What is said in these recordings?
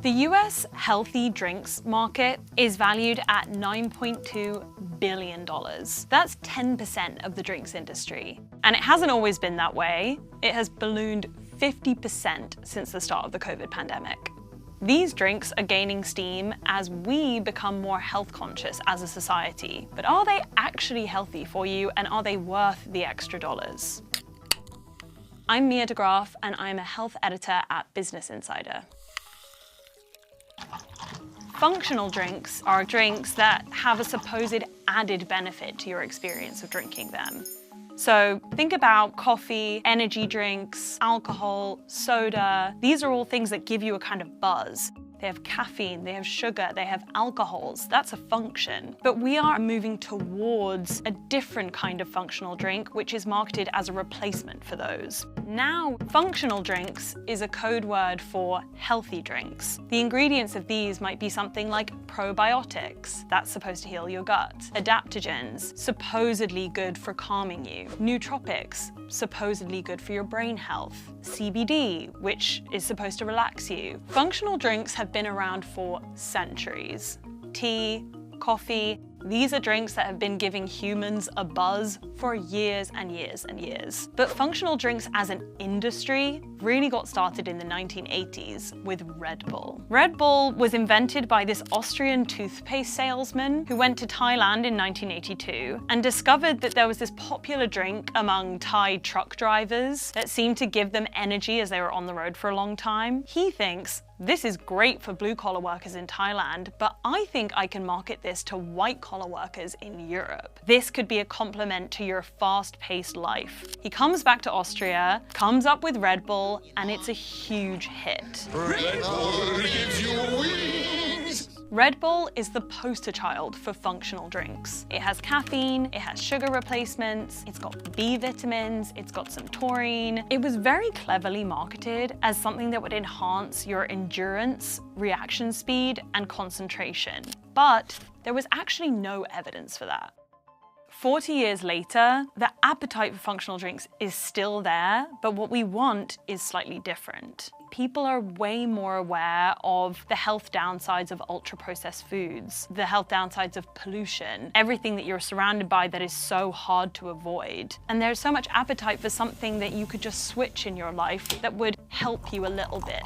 The US healthy drinks market is valued at $9.2 billion. That's 10% of the drinks industry. And it hasn't always been that way. It has ballooned 50% since the start of the COVID pandemic. These drinks are gaining steam as we become more health conscious as a society. But are they actually healthy for you, and are they worth the extra dollars? I'm Mia de Graaf, and I'm a health editor at Business Insider. Functional drinks are drinks that have a supposed added benefit to your experience of drinking them. So think about coffee, energy drinks, alcohol, soda. These are all things that give you a kind of buzz. They have caffeine, they have sugar, they have alcohols. That's a function. But we are moving towards a different kind of functional drink, which is marketed as a replacement for those. Now, functional drinks is a code word for healthy drinks. The ingredients of these might be something like probiotics, that's supposed to heal your gut, adaptogens, supposedly good for calming you, nootropics, supposedly good for your brain health, CBD, which is supposed to relax you. Functional drinks have been around for centuries. Tea, coffee, these are drinks that have been giving humans a buzz for years and years and years. But functional drinks as an industry really got started in the 1980s with Red Bull. Red Bull was invented by this Austrian toothpaste salesman who went to Thailand in 1982 and discovered that there was this popular drink among Thai truck drivers that seemed to give them energy as they were on the road for a long time. He thinks, this is great for blue-collar workers in Thailand, but I think I can market this to white-collar workers in Europe. This could be a complement to your fast-paced life. He comes back to Austria, comes up with Red Bull, and it's a huge hit. Red Bull gives you wings. Red Bull is the poster child for functional drinks. It has caffeine, it has sugar replacements, it's got B vitamins, it's got some taurine. It was very cleverly marketed as something that would enhance your endurance, reaction speed, and concentration. But there was actually no evidence for that. 40 years later, the appetite for functional drinks is still there, but what we want is slightly different. People are way more aware of the health downsides of ultra-processed foods, the health downsides of pollution, everything that you're surrounded by that is so hard to avoid. And there's so much appetite for something that you could just switch in your life that would help you a little bit.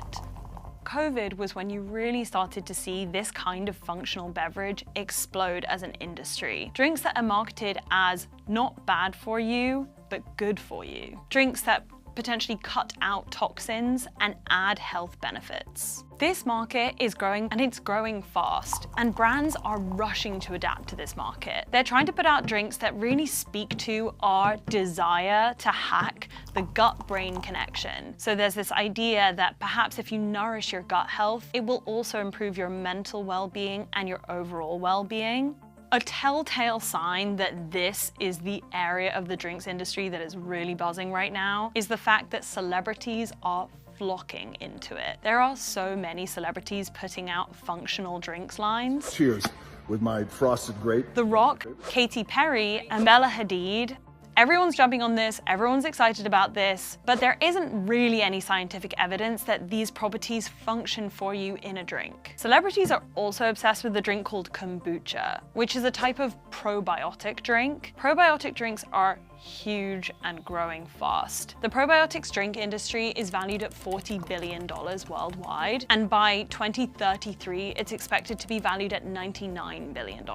COVID was when you really started to see this kind of functional beverage explode as an industry. Drinks that are marketed as not bad for you, but good for you. Drinks that potentially cut out toxins and add health benefits. This market is growing, and it's growing fast, and brands are rushing to adapt to this market. They're trying to put out drinks that really speak to our desire to hack the gut-brain connection. So there's this idea that perhaps if you nourish your gut health, it will also improve your mental well-being and your overall well-being. A telltale sign that this is the area of the drinks industry that is really buzzing right now is the fact that celebrities are flocking into it. There are so many celebrities putting out functional drinks lines. Cheers with my frosted grape. The Rock, Katy Perry, and Bella Hadid. Everyone's jumping on this, everyone's excited about this, but there isn't really any scientific evidence that these properties function for you in a drink. Celebrities are also obsessed with a drink called kombucha, which is a type of probiotic drink. Probiotic drinks are huge and growing fast. The probiotics drink industry is valued at $40 billion worldwide, and by 2033, it's expected to be valued at $99 billion.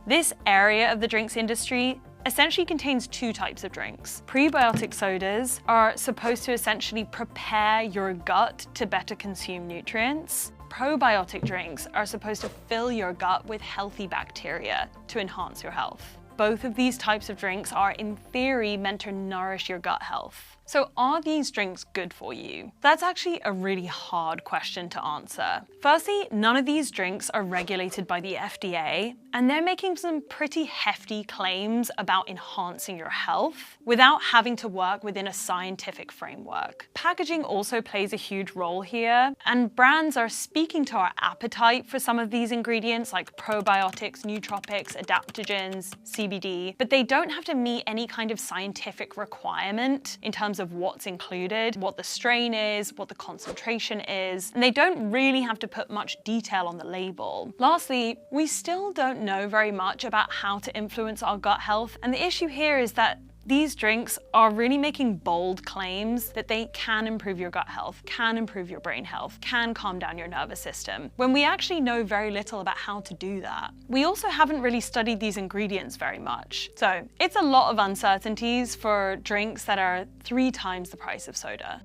This area of the drinks industry essentially contains two types of drinks. Prebiotic sodas are supposed to essentially prepare your gut to better consume nutrients. Probiotic drinks are supposed to fill your gut with healthy bacteria to enhance your health. Both of these types of drinks are, in theory, meant to nourish your gut health. So are these drinks good for you? That's actually a really hard question to answer. Firstly, none of these drinks are regulated by the FDA, and they're making some pretty hefty claims about enhancing your health without having to work within a scientific framework. Packaging also plays a huge role here, and brands are speaking to our appetite for some of these ingredients like probiotics, nootropics, adaptogens, CBD, but they don't have to meet any kind of scientific requirement in terms of what's included, what the strain is, what the concentration is, and they don't really have to put much detail on the label. Lastly, we still don't know very much about how to influence our gut health, and the issue here is that these drinks are really making bold claims that they can improve your gut health, can improve your brain health, can calm down your nervous system, when we actually know very little about how to do that. We also haven't really studied these ingredients very much. So it's a lot of uncertainties for drinks that are 3 times the price of soda.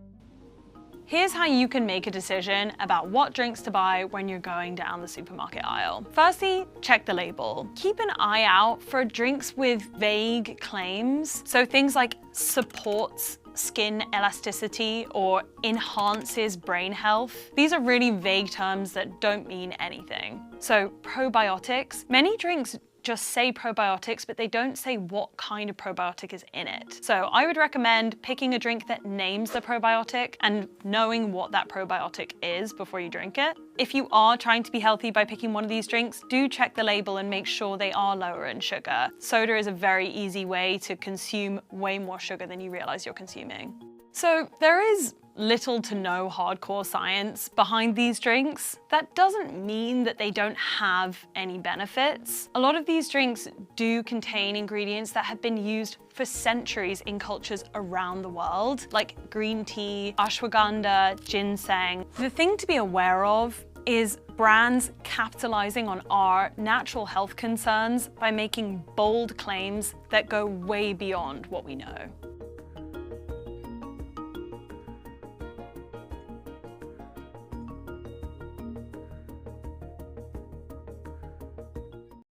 Here's how you can make a decision about what drinks to buy when you're going down the supermarket aisle. Firstly, check the label. Keep an eye out for drinks with vague claims. So things like supports skin elasticity or enhances brain health. These are really vague terms that don't mean anything. So probiotics, many drinks just say probiotics, but they don't say what kind of probiotic is in it. So I would recommend picking a drink that names the probiotic and knowing what that probiotic is before you drink it. If you are trying to be healthy by picking one of these drinks, do check the label and make sure they are lower in sugar. Soda is a very easy way to consume way more sugar than you realize you're consuming. So there is little to no hardcore science behind these drinks. That doesn't mean that they don't have any benefits. A lot of these drinks do contain ingredients that have been used for centuries in cultures around the world, like green tea, ashwagandha, ginseng. The thing to be aware of is brands capitalizing on our natural health concerns by making bold claims that go way beyond what we know.